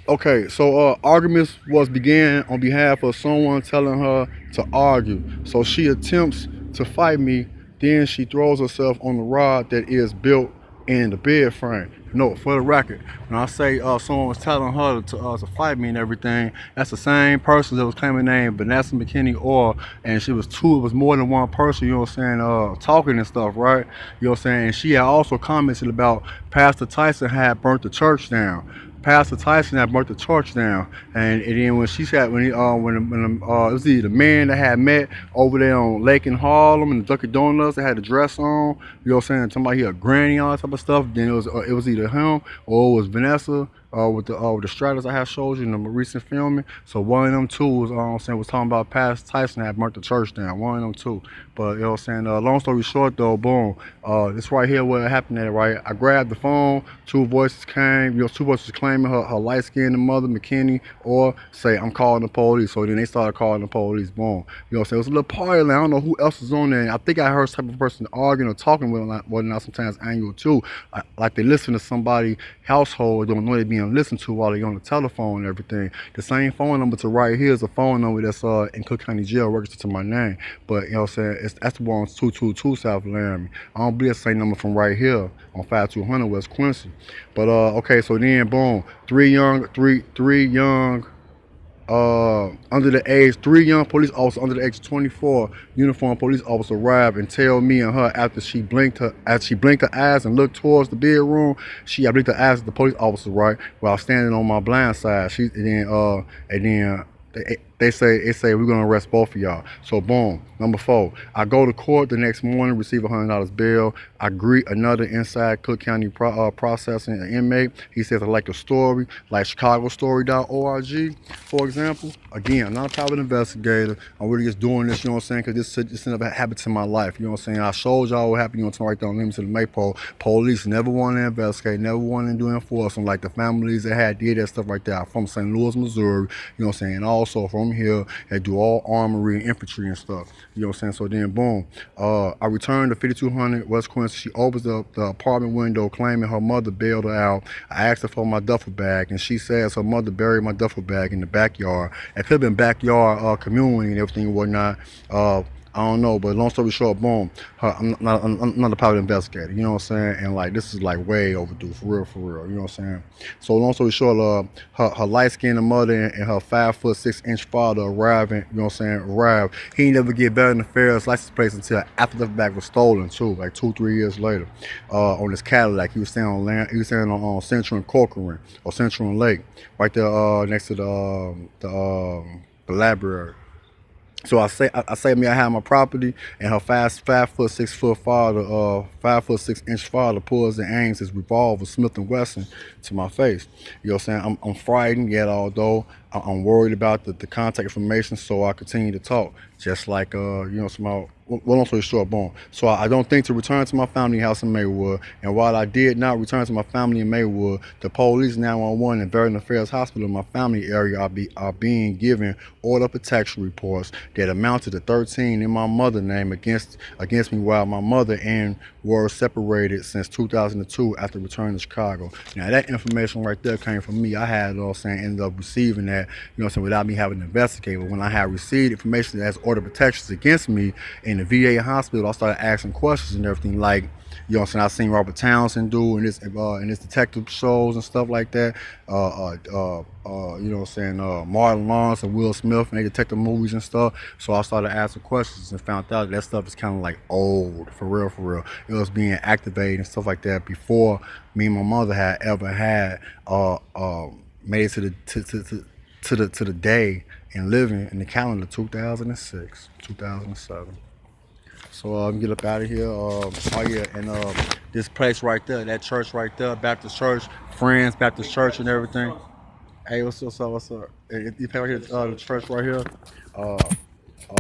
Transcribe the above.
Okay, so arguments was began on behalf of someone telling her to argue. So she attempts to fight me. Then she throws herself on the rod that is built in the bed frame. No, for the record, when I say someone was telling her to fight me and everything, that's the same person that was claiming name Vanessa McKinney or, and she was two. It was more than one person. You know what I'm saying? Talking and stuff, right? You know what I'm saying? And she had also commented about Pastor Tyson had burnt the church down. Pastor Tyson had burnt the church down, and then when she said when it was either the man that had met over there on Lake in Harlem and the Dunkin' Donuts that had the dress on, you know what I'm saying, talking about he a granny, all that type of stuff. Then it was either him or it was Vanessa with the stratus I had showed you in the recent filming. So one of them two was saying was talking about Pastor Tyson had burnt the church down. One of them two. But you know what I'm saying. Long story short though, boom. This right here what happened at right. I grabbed the phone. Two voices came. Two voices claiming her light skinned mother McKinney or say I'm calling the police. So then they started calling the police. Boom. You know what I'm saying. It was a little party. Like, I don't know who else was on there. I think I heard some type of person arguing or talking with them. Well, not sometimes annual too. Like they listen to somebody household don't know they're being listened to while they're on the telephone and everything. The same phone number to right here is a phone number that's in Cook County Jail registered to my name. But you know what I'm saying, that's the one on 222 South Laramie. I don't believe the same number from right here on 5200 West Quincy. But okay, so then boom, three young under the age, three young police officers under the age of 24, uniformed police officers arrived and tell me and her after she blinked her eyes and looked towards the bedroom. I blinked her eyes at the police officer, right, while standing on my blind side. And then they say we're gonna arrest both of y'all. So boom, number four. I go to court the next morning, receive $100 bail. I greet another inside Cook County processing an inmate. He says I like the story, like ChicagoStory.org, for example. Again, I'm not a private investigator. I'm really just doing this, you know what I'm saying, because this never happened in my life. You know what I'm saying? I showed y'all what happened, you know what I'm saying, right there on Limits to the Maypole. Police never want to investigate, never want to do enforcement like the families that had did that stuff right there. I'm from St. Louis, Missouri, you know what I'm saying, and also from here, they do all armory and infantry and stuff. You know what I'm saying? So then, boom, I returned to 5200 West Quincy. She opens up the apartment window, claiming her mother bailed her out. I asked her for my duffel bag, and she says her mother buried my duffel bag in the backyard. It could have been backyard community and everything and whatnot. I don't know, but long story short, boom. I'm not a private investigator, you know what I'm saying? And like this is like way overdue, for real, you know what I'm saying? So long story short, her light skinned mother and her 5'6" father arriving, you know what I'm saying? Arrived. He ain't never get Veteran Affairs license plates until after the bag was stolen too, like 2-3 years later. On his Cadillac, he was staying on land. He was staying on Central and Corcoran or Central and Lake, right there next to the library. So I say me I have my property and her 5'6" father, 5'6" father pulls and aims his revolver Smith and Wesson to my face. You know what I'm saying? I'm frightened yet although I'm worried about the contact information, so I continue to talk. Just like you know, small. Well, long story short, boom. So I don't think to return to my family house in Maywood. And while I did not return to my family in Maywood, the police 911 and Veteran Affairs Hospital in my family area are being given order protection reports that amounted to 13 in my mother's name against me while my mother and were separated since 2002 after returning to Chicago. Now that information right there came from me. I had it all saying ended up receiving that, you know what I'm saying, without me having to investigate. But when I had received information that has order protections against me in the VA hospital, I started asking questions and everything like, you know what I'm saying, I seen Robert Townsend do in his detective shows and stuff like that. You know what I'm saying, Martin Lawrence and Will Smith and they detective movies and stuff. So I started asking questions and found out that stuff is kind of like old, for real, for real. It was being activated and stuff like that before me and my mother had ever had made it to the day and living in the calendar 2006, 2007. So get up out of here. Oh yeah, and this place right there, that church right there, Baptist Church, Friends Baptist Church, and everything. Hey, what's up? What's up? You pay right here, the church right here.